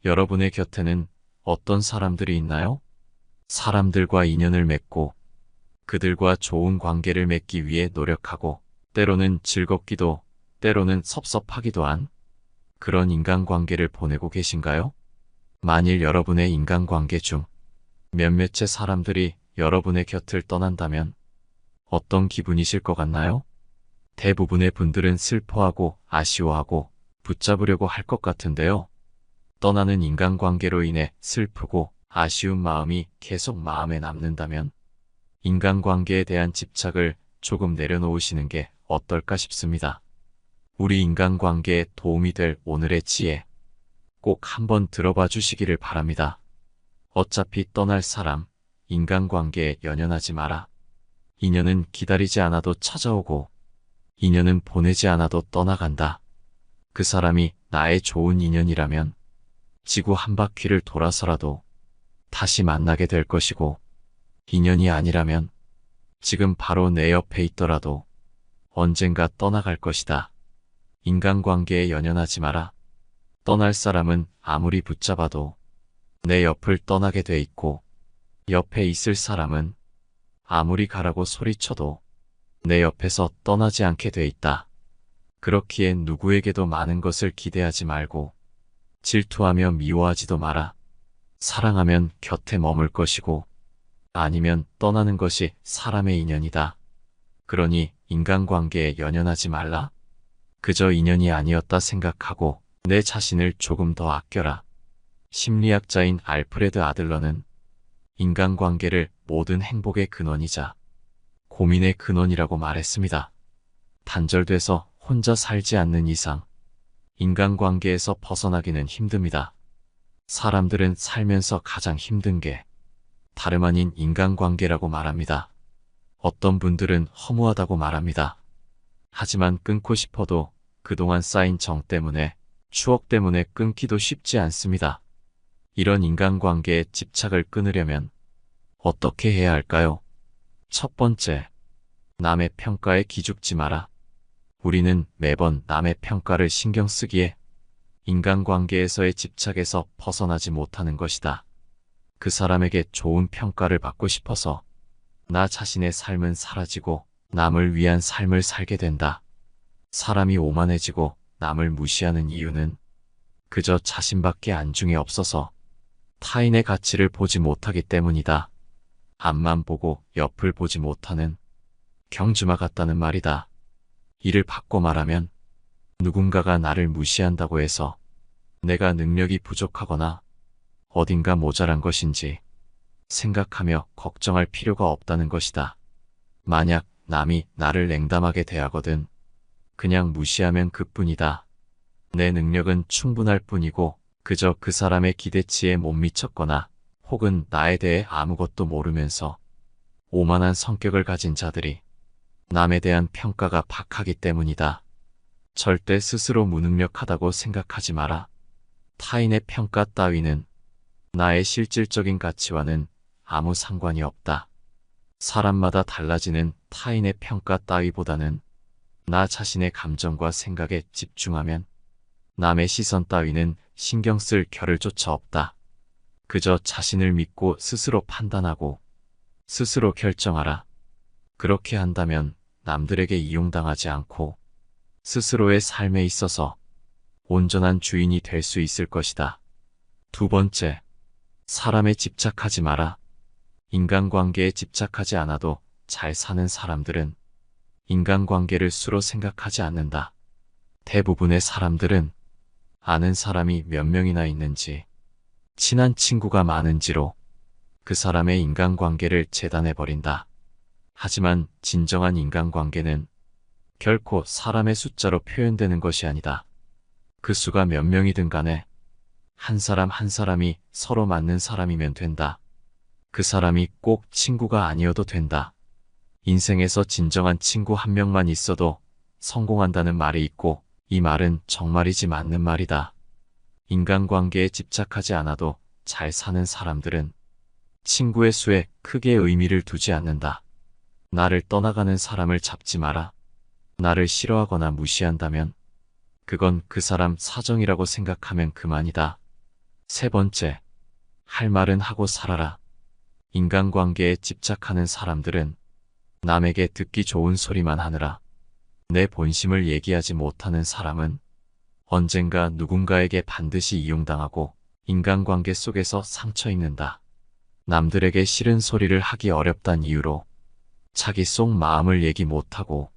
여러분의 곁에는 어떤 사람들이 있나요? 사람들과 인연을 맺고 그들과 좋은 관계를 맺기 위해 노력하고 때로는 즐겁기도 때로는 섭섭하기도 한 그런 인간관계를 보내고 계신가요? 만일 여러분의 인간관계 중 몇몇의 사람들이 여러분의 곁을 떠난다면 어떤 기분이실 것 같나요? 대부분의 분들은 슬퍼하고 아쉬워하고 붙잡으려고 할 것 같은데요. 떠나는 인간관계로 인해 슬프고 아쉬운 마음이 계속 마음에 남는다면 인간관계에 대한 집착을 조금 내려놓으시는 게 어떨까 싶습니다. 우리 인간관계에 도움이 될 오늘의 지혜 꼭 한번 들어봐 주시기를 바랍니다. 어차피 떠날 사람, 인간관계에 연연하지 마라. 인연은 기다리지 않아도 찾아오고 인연은 보내지 않아도 떠나간다. 그 사람이 나의 좋은 인연이라면 지구 한 바퀴를 돌아서라도 다시 만나게 될 것이고 인연이 아니라면 지금 바로 내 옆에 있더라도 언젠가 떠나갈 것이다. 인간관계에 연연하지 마라. 떠날 사람은 아무리 붙잡아도 내 옆을 떠나게 돼 있고 옆에 있을 사람은 아무리 가라고 소리쳐도 내 옆에서 떠나지 않게 돼 있다. 그렇기에 누구에게도 많은 것을 기대하지 말고 질투하며 미워하지도 마라. 사랑하면 곁에 머물 것이고 아니면 떠나는 것이 사람의 인연이다. 그러니 인간관계에 연연하지 말라. 그저 인연이 아니었다 생각하고 내 자신을 조금 더 아껴라. 심리학자인 알프레드 아들러는 인간관계를 모든 행복의 근원이자 고민의 근원이라고 말했습니다. 단절돼서 혼자 살지 않는 이상 인간관계에서 벗어나기는 힘듭니다. 사람들은 살면서 가장 힘든 게 다름 아닌 인간관계라고 말합니다. 어떤 분들은 허무하다고 말합니다. 하지만 끊고 싶어도 그동안 쌓인 정 때문에 추억 때문에 끊기도 쉽지 않습니다. 이런 인간관계에 집착을 끊으려면 어떻게 해야 할까요? 첫 번째, 남의 평가에 기죽지 마라. 우리는 매번 남의 평가를 신경 쓰기에 인간관계에서의 집착에서 벗어나지 못하는 것이다. 그 사람에게 좋은 평가를 받고 싶어서 나 자신의 삶은 사라지고 남을 위한 삶을 살게 된다. 사람이 오만해지고 남을 무시하는 이유는 그저 자신밖에 안중에 없어서 타인의 가치를 보지 못하기 때문이다. 앞만 보고 옆을 보지 못하는 경주마 같다는 말이다. 이를 바꿔 말하면 누군가가 나를 무시한다고 해서 내가 능력이 부족하거나 어딘가 모자란 것인지 생각하며 걱정할 필요가 없다는 것이다. 만약 남이 나를 냉담하게 대하거든 그냥 무시하면 그뿐이다. 내 능력은 충분할 뿐이고 그저 그 사람의 기대치에 못 미쳤거나 혹은 나에 대해 아무것도 모르면서 오만한 성격을 가진 자들이 남에 대한 평가가 박하기 때문이다. 절대 스스로 무능력하다고 생각하지 마라. 타인의 평가 따위는 나의 실질적인 가치와는 아무 상관이 없다. 사람마다 달라지는 타인의 평가 따위보다는 나 자신의 감정과 생각에 집중하면 남의 시선 따위는 신경 쓸 겨를조차 없다. 그저 자신을 믿고 스스로 판단하고 스스로 결정하라. 그렇게 한다면 남들에게 이용당하지 않고 스스로의 삶에 있어서 온전한 주인이 될 수 있을 것이다. 두 번째, 사람에 집착하지 마라. 인간관계에 집착하지 않아도 잘 사는 사람들은 인간관계를 수로 생각하지 않는다. 대부분의 사람들은 아는 사람이 몇 명이나 있는지, 친한 친구가 많은지로 그 사람의 인간관계를 재단해버린다. 하지만 진정한 인간관계는 결코 사람의 숫자로 표현되는 것이 아니다. 그 수가 몇 명이든 간에 한 사람 한 사람이 서로 맞는 사람이면 된다. 그 사람이 꼭 친구가 아니어도 된다. 인생에서 진정한 친구 한 명만 있어도 성공한다는 말이 있고 이 말은 정말이지 맞는 말이다. 인간관계에 집착하지 않아도 잘 사는 사람들은 친구의 수에 크게 의미를 두지 않는다. 나를 떠나가는 사람을 잡지 마라. 나를 싫어하거나 무시한다면 그건 그 사람 사정이라고 생각하면 그만이다. 세 번째, 할 말은 하고 살아라. 인간관계에 집착하는 사람들은 남에게 듣기 좋은 소리만 하느라 내 본심을 얘기하지 못하는 사람은 언젠가 누군가에게 반드시 이용당하고 인간관계 속에서 상처 입는다. 남들에게 싫은 소리를 하기 어렵단 이유로 자기 속 마음을 얘기 못하고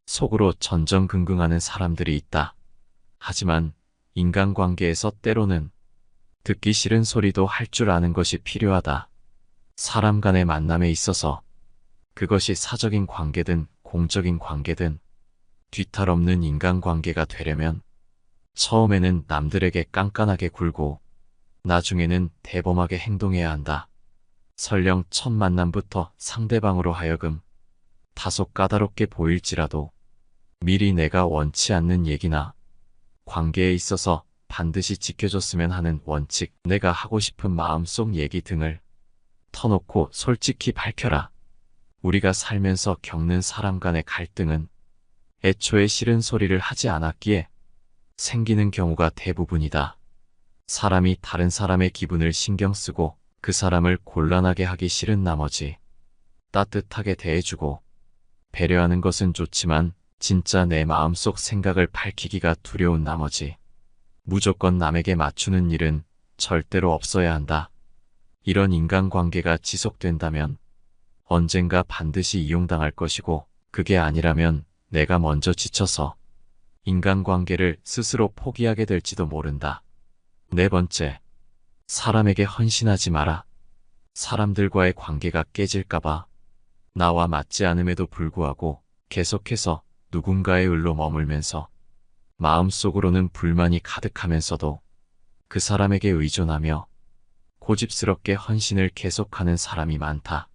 속으로 전전긍긍하는 사람들이 있다. 하지만 인간관계에서 때로는 듣기 싫은 소리도 할 줄 아는 것이 필요하다. 사람 간의 만남에 있어서 그것이 사적인 관계든 공적인 관계든 뒤탈 없는 인간관계가 되려면 처음에는 남들에게 깐깐하게 굴고 나중에는 대범하게 행동해야 한다. 설령 첫 만남부터 상대방으로 하여금 다소 까다롭게 보일지라도 미리 내가 원치 않는 얘기나 관계에 있어서 반드시 지켜줬으면 하는 원칙, 내가 하고 싶은 마음속 얘기 등을 터놓고 솔직히 밝혀라. 우리가 살면서 겪는 사람 간의 갈등은 애초에 싫은 소리를 하지 않았기에 생기는 경우가 대부분이다. 사람이 다른 사람의 기분을 신경 쓰고 그 사람을 곤란하게 하기 싫은 나머지 따뜻하게 대해주고 배려하는 것은 좋지만 진짜 내 마음속 생각을 밝히기가 두려운 나머지 무조건 남에게 맞추는 일은 절대로 없어야 한다. 이런 인간관계가 지속된다면 언젠가 반드시 이용당할 것이고 그게 아니라면 내가 먼저 지쳐서 인간관계를 스스로 포기하게 될지도 모른다. 네 번째, 사람에게 헌신하지 마라. 사람들과의 관계가 깨질까봐 나와 맞지 않음에도 불구하고 계속해서 누군가의 을로 머물면서 마음속으로는 불만이 가득하면서도 그 사람에게 의존하며 고집스럽게 헌신을 계속하는 사람이 많다.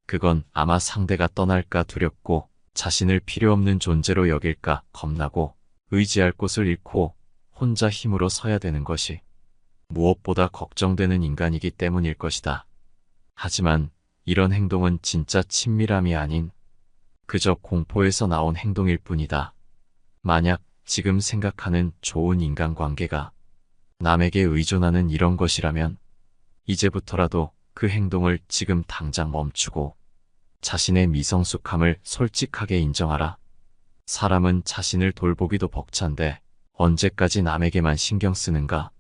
그건 아마 상대가 떠날까 두렵고 자신을 필요 없는 존재로 여길까 겁나고 의지할 곳을 잃고 혼자 힘으로 서야 되는 것이 무엇보다 걱정되는 인간이기 때문일 것이다. 하지만 이런 행동은 진짜 친밀함이 아닌 그저 공포에서 나온 행동일 뿐이다. 만약 지금 생각하는 좋은 인간관계가 남에게 의존하는 이런 것이라면 이제부터라도 그 행동을 지금 당장 멈추고 자신의 미성숙함을 솔직하게 인정하라. 사람은 자신을 돌보기도 벅찬데 언제까지 남에게만 신경 쓰는가?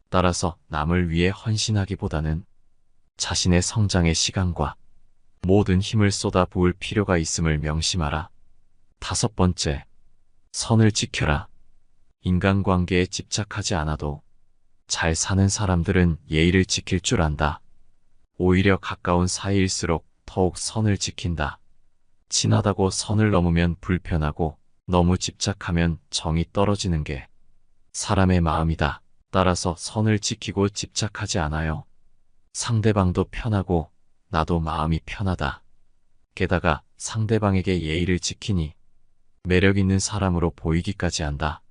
따라서 남을 위해 헌신하기보다는 자신의 성장의 시간과 모든 힘을 쏟아 부을 필요가 있음을 명심하라. 다섯 번째, 선을 지켜라. 인간관계에 집착하지 않아도 잘 사는 사람들은 예의를 지킬 줄 안다. 오히려 가까운 사이일수록 더욱 선을 지킨다. 친하다고 선을 넘으면 불편하고 너무 집착하면 정이 떨어지는 게 사람의 마음이다. 따라서 선을 지키고 집착하지 않아요. 상대방도 편하고 나도 마음이 편하다. 게다가 상대방에게 예의를 지키니 매력 있는 사람으로 보이기까지 한다.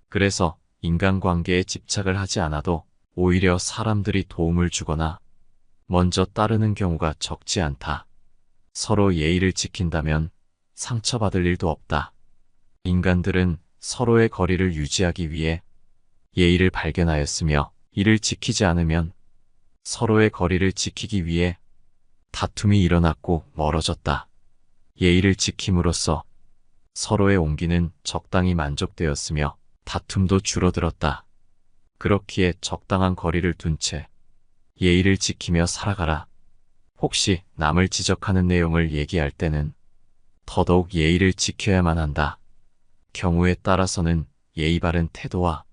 그래서 인간관계에 집착을 하지 않아도 오히려 사람들이 도움을 주거나 먼저 따르는 경우가 적지 않다. 서로 예의를 지킨다면 상처받을 일도 없다. 인간들은 서로의 거리를 유지하기 위해 예의를 발견하였으며 이를 지키지 않으면 서로의 거리를 지키기 위해 다툼이 일어났고 멀어졌다. 예의를 지킴으로써 서로의 온기는 적당히 만족되었으며 다툼도 줄어들었다. 그렇기에 적당한 거리를 둔 채 예의를 지키며 살아가라. 혹시 남을 지적하는 내용을 얘기할 때는 더더욱 예의를 지켜야만 한다. 경우에 따라서는 예의 바른 태도와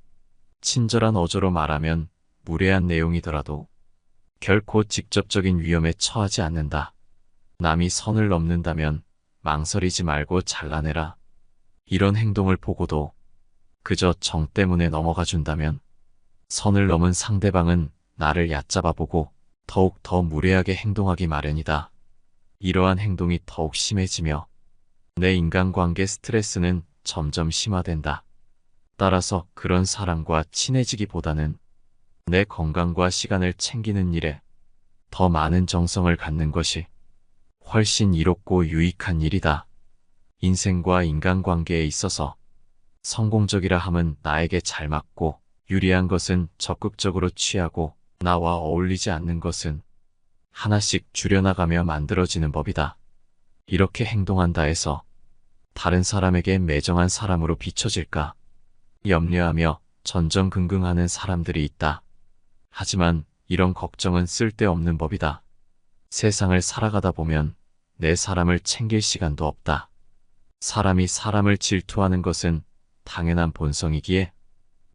친절한 어조로 말하면 무례한 내용이더라도 결코 직접적인 위험에 처하지 않는다. 남이 선을 넘는다면 망설이지 말고 잘라내라. 이런 행동을 보고도 그저 정 때문에 넘어가 준다면 선을 넘은 상대방은 나를 얕잡아 보고 더욱 더 무례하게 행동하기 마련이다. 이러한 행동이 더욱 심해지며 내 인간관계 스트레스는 점점 심화된다. 따라서 그런 사람과 친해지기보다는 내 건강과 시간을 챙기는 일에 더 많은 정성을 갖는 것이 훨씬 이롭고 유익한 일이다. 인생과 인간관계에 있어서 성공적이라 함은 나에게 잘 맞고 유리한 것은 적극적으로 취하고 나와 어울리지 않는 것은 하나씩 줄여나가며 만들어지는 법이다. 이렇게 행동한다 해서 다른 사람에게 매정한 사람으로 비춰질까 염려하며 전전긍긍하는 사람들이 있다. 하지만 이런 걱정은 쓸데없는 법이다. 세상을 살아가다 보면 내 사람을 챙길 시간도 없다. 사람이 사람을 질투하는 것은 당연한 본성이기에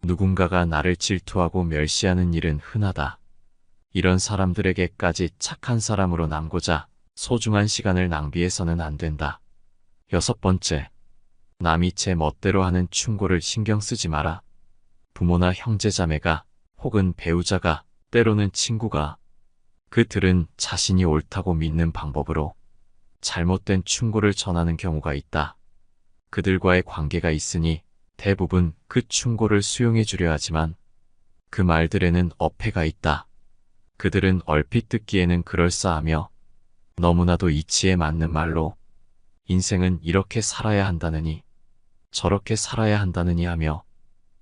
누군가가 나를 질투하고 멸시하는 일은 흔하다. 이런 사람들에게까지 착한 사람으로 남고자 소중한 시간을 낭비해서는 안 된다. 6번째, 남이 제 멋대로 하는 충고를 신경 쓰지 마라. 부모나 형제자매가 혹은 배우자가 때로는 친구가 그들은 자신이 옳다고 믿는 방법으로 잘못된 충고를 전하는 경우가 있다. 그들과의 관계가 있으니 대부분 그 충고를 수용해 주려 하지만 그 말들에는 어폐가 있다. 그들은 얼핏 듣기에는 그럴싸하며 너무나도 이치에 맞는 말로 인생은 이렇게 살아야 한다느니 저렇게 살아야 한다느니 하며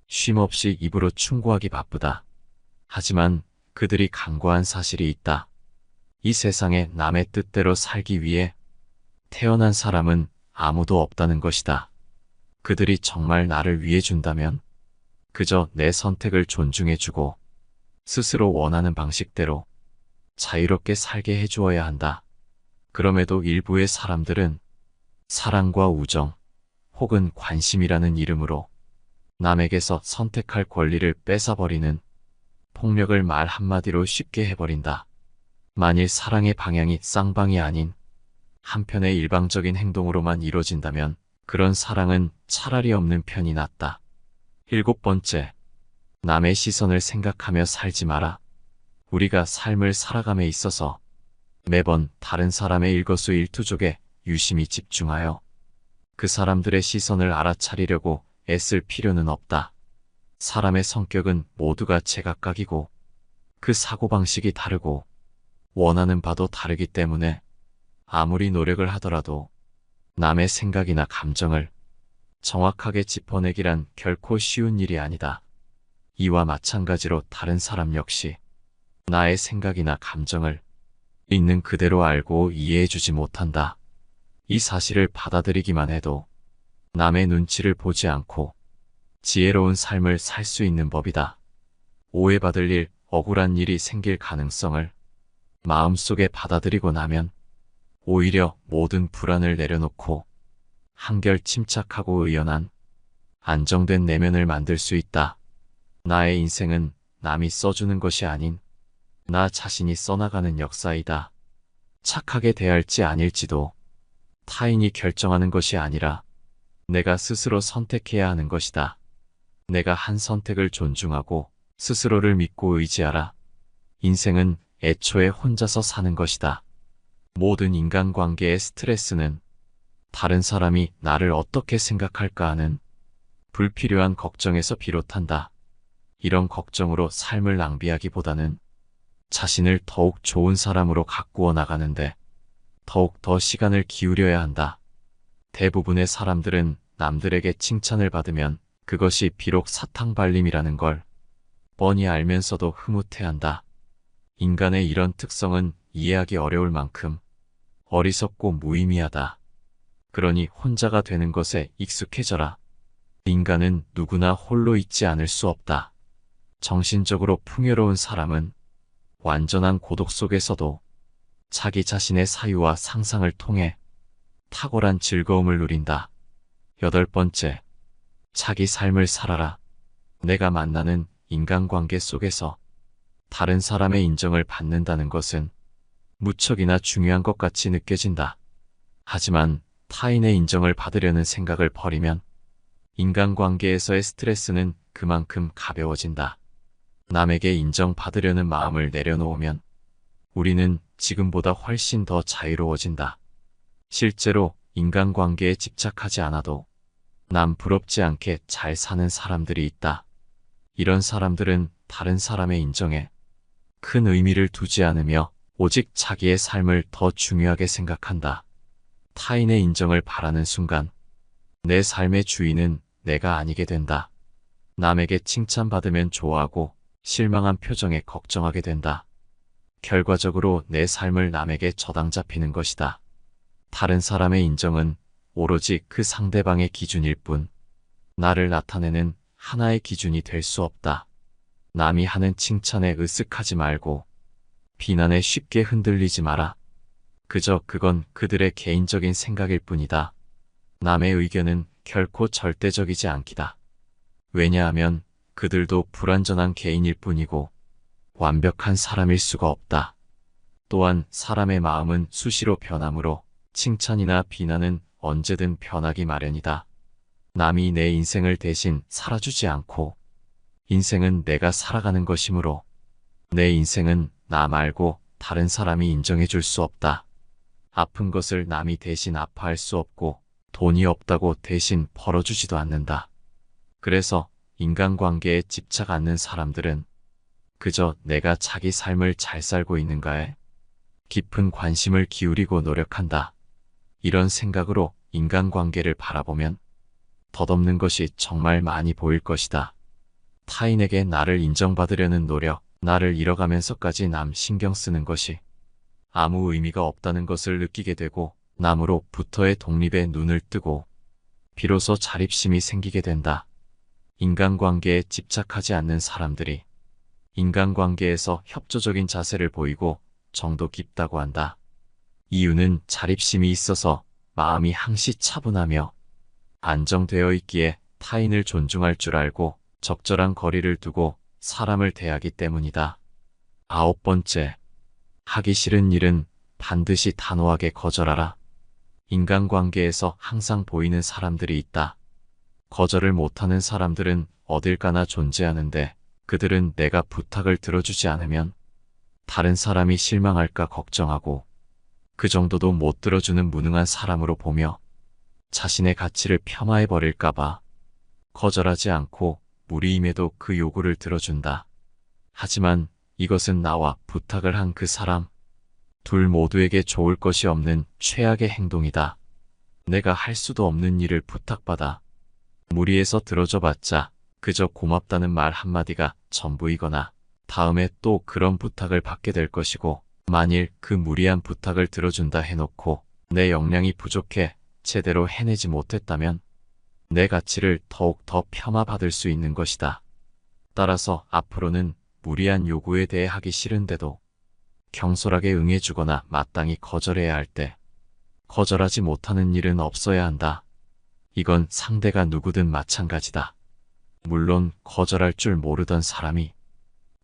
쉼없이 입으로 충고하기 바쁘다. 하지만 그들이 간과한 사실이 있다. 이 세상에 남의 뜻대로 살기 위해 태어난 사람은 아무도 없다는 것이다. 그들이 정말 나를 위해 준다면 그저 내 선택을 존중해주고 스스로 원하는 방식대로 자유롭게 살게 해주어야 한다. 그럼에도 일부의 사람들은 사랑과 우정 혹은 관심이라는 이름으로 남에게서 선택할 권리를 뺏어버리는 폭력을 말 한마디로 쉽게 해버린다. 만일 사랑의 방향이 쌍방이 아닌 한편의 일방적인 행동으로만 이루어진다면 그런 사랑은 차라리 없는 편이 낫다. 7번째, 남의 시선을 생각하며 살지 마라. 우리가 삶을 살아감에 있어서 매번 다른 사람의 일거수일투족에 유심히 집중하여 그 사람들의 시선을 알아차리려고 애쓸 필요는 없다. 사람의 성격은 모두가 제각각이고 그 사고방식이 다르고 원하는 바도 다르기 때문에 아무리 노력을 하더라도 남의 생각이나 감정을 정확하게 짚어내기란 결코 쉬운 일이 아니다. 이와 마찬가지로 다른 사람 역시 나의 생각이나 감정을 있는 그대로 알고 이해해주지 못한다. 이 사실을 받아들이기만 해도 남의 눈치를 보지 않고 지혜로운 삶을 살 수 있는 법이다. 오해받을 일, 억울한 일이 생길 가능성을 마음속에 받아들이고 나면 오히려 모든 불안을 내려놓고 한결 침착하고 의연한 안정된 내면을 만들 수 있다. 나의 인생은 남이 써주는 것이 아닌 나 자신이 써나가는 역사이다. 착하게 대할지 아닐지도 타인이 결정하는 것이 아니라 내가 스스로 선택해야 하는 것이다. 내가 한 선택을 존중하고 스스로를 믿고 의지하라. 인생은 애초에 혼자서 사는 것이다. 모든 인간관계의 스트레스는 다른 사람이 나를 어떻게 생각할까 하는 불필요한 걱정에서 비롯한다. 이런 걱정으로 삶을 낭비하기보다는 자신을 더욱 좋은 사람으로 가꾸어 나가는데 더욱 더 시간을 기울여야 한다. 대부분의 사람들은 남들에게 칭찬을 받으면 그것이 비록 사탕발림이라는 걸 뻔히 알면서도 흐뭇해한다. 인간의 이런 특성은 이해하기 어려울 만큼 어리석고 무의미하다. 그러니 혼자가 되는 것에 익숙해져라. 인간은 누구나 홀로 있지 않을 수 없다. 정신적으로 풍요로운 사람은 완전한 고독 속에서도 자기 자신의 사유와 상상을 통해 탁월한 즐거움을 누린다. 8번째, 자기 삶을 살아라. 내가 만나는 인간관계 속에서 다른 사람의 인정을 받는다는 것은 무척이나 중요한 것 같이 느껴진다. 하지만 타인의 인정을 받으려는 생각을 버리면 인간관계에서의 스트레스는 그만큼 가벼워진다. 남에게 인정받으려는 마음을 내려놓으면 우리는 지금보다 훨씬 더 자유로워진다. 실제로 인간관계에 집착하지 않아도 남 부럽지 않게 잘 사는 사람들이 있다. 이런 사람들은 다른 사람의 인정에 큰 의미를 두지 않으며 오직 자기의 삶을 더 중요하게 생각한다. 타인의 인정을 바라는 순간 내 삶의 주인은 내가 아니게 된다. 남에게 칭찬받으면 좋아하고 실망한 표정에 걱정하게 된다. 결과적으로 내 삶을 남에게 저당 잡히는 것이다. 다른 사람의 인정은 오로지 그 상대방의 기준일 뿐, 나를 나타내는 하나의 기준이 될 수 없다. 남이 하는 칭찬에 으쓱하지 말고 비난에 쉽게 흔들리지 마라. 그저 그건 그들의 개인적인 생각일 뿐이다. 남의 의견은 결코 절대적이지 않기다. 왜냐하면 그들도 불완전한 개인일 뿐이고 완벽한 사람일 수가 없다. 또한 사람의 마음은 수시로 변하므로 칭찬이나 비난은 언제든 변하기 마련이다. 남이 내 인생을 대신 살아주지 않고 인생은 내가 살아가는 것이므로 내 인생은 나 말고 다른 사람이 인정해 줄 수 없다. 아픈 것을 남이 대신 아파할 수 없고 돈이 없다고 대신 벌어주지도 않는다. 그래서 인간관계에 집착 않는 사람들은 그저 내가 자기 삶을 잘 살고 있는가에 깊은 관심을 기울이고 노력한다. 이런 생각으로 인간관계를 바라보면 덧없는 것이 정말 많이 보일 것이다. 타인에게 나를 인정받으려는 노력, 나를 잃어가면서까지 남 신경 쓰는 것이 아무 의미가 없다는 것을 느끼게 되고 남으로부터의 독립에 눈을 뜨고 비로소 자립심이 생기게 된다. 인간관계에 집착하지 않는 사람들이 인간관계에서 협조적인 자세를 보이고 정도 깊다고 한다. 이유는 자립심이 있어서 마음이 항시 차분하며 안정되어 있기에 타인을 존중할 줄 알고 적절한 거리를 두고 사람을 대하기 때문이다. 9번째, 하기 싫은 일은 반드시 단호하게 거절하라. 인간관계에서 항상 보이는 사람들이 있다. 거절을 못하는 사람들은 어딜 가나 존재하는데 그들은 내가 부탁을 들어주지 않으면 다른 사람이 실망할까 걱정하고 그 정도도 못 들어주는 무능한 사람으로 보며 자신의 가치를 폄하해버릴까봐 거절하지 않고 무리임에도 그 요구를 들어준다. 하지만 이것은 나와 부탁을 한 그 사람, 둘 모두에게 좋을 것이 없는 최악의 행동이다. 내가 할 수도 없는 일을 부탁받아 무리해서 들어줘봤자 그저 고맙다는 말 한마디가 전부이거나 다음에 또 그런 부탁을 받게 될 것이고, 만일 그 무리한 부탁을 들어준다 해놓고 내 역량이 부족해 제대로 해내지 못했다면 내 가치를 더욱 더 폄하받을 수 있는 것이다. 따라서 앞으로는 무리한 요구에 대해 하기 싫은데도 경솔하게 응해주거나 마땅히 거절해야 할 때 거절하지 못하는 일은 없어야 한다. 이건 상대가 누구든 마찬가지다. 물론 거절할 줄 모르던 사람이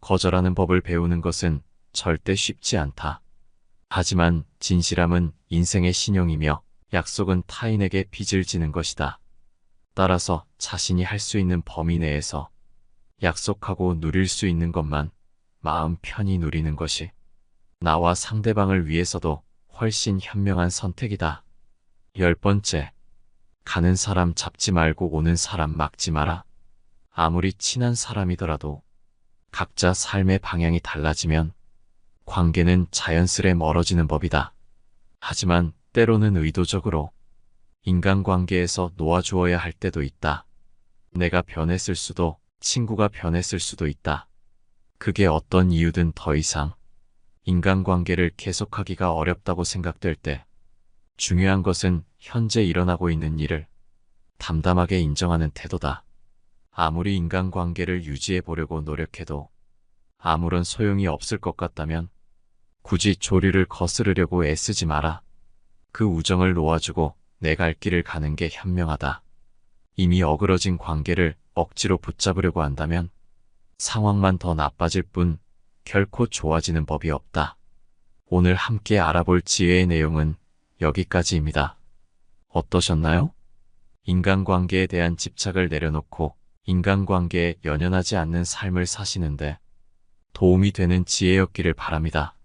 거절하는 법을 배우는 것은 절대 쉽지 않다. 하지만 진실함은 인생의 신용이며 약속은 타인에게 빚을 지는 것이다. 따라서 자신이 할 수 있는 범위 내에서 약속하고 누릴 수 있는 것만 마음 편히 누리는 것이 나와 상대방을 위해서도 훨씬 현명한 선택이다. 10번째, 가는 사람 잡지 말고 오는 사람 막지 마라. 아무리 친한 사람이더라도 각자 삶의 방향이 달라지면 관계는 자연스레 멀어지는 법이다. 하지만 때로는 의도적으로 인간관계에서 놓아주어야 할 때도 있다. 내가 변했을 수도 친구가 변했을 수도 있다. 그게 어떤 이유든 더 이상 인간관계를 계속하기가 어렵다고 생각될 때 중요한 것은 현재 일어나고 있는 일을 담담하게 인정하는 태도다. 아무리 인간관계를 유지해 보려고 노력해도 아무런 소용이 없을 것 같다면 굳이 조류를 거스르려고 애쓰지 마라. 그 우정을 놓아주고 내 갈 길을 가는 게 현명하다. 이미 어그러진 관계를 억지로 붙잡으려고 한다면 상황만 더 나빠질 뿐 결코 좋아지는 법이 없다. 오늘 함께 알아볼 지혜의 내용은 여기까지입니다. 어떠셨나요? 인간관계에 대한 집착을 내려놓고 인간관계에 연연하지 않는 삶을 사시는데 도움이 되는 지혜였기를 바랍니다.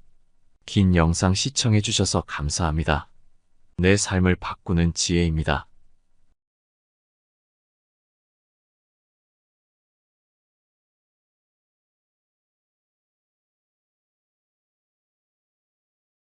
긴 영상 시청해주셔서 감사합니다. 내 삶을 바꾸는 지혜입니다.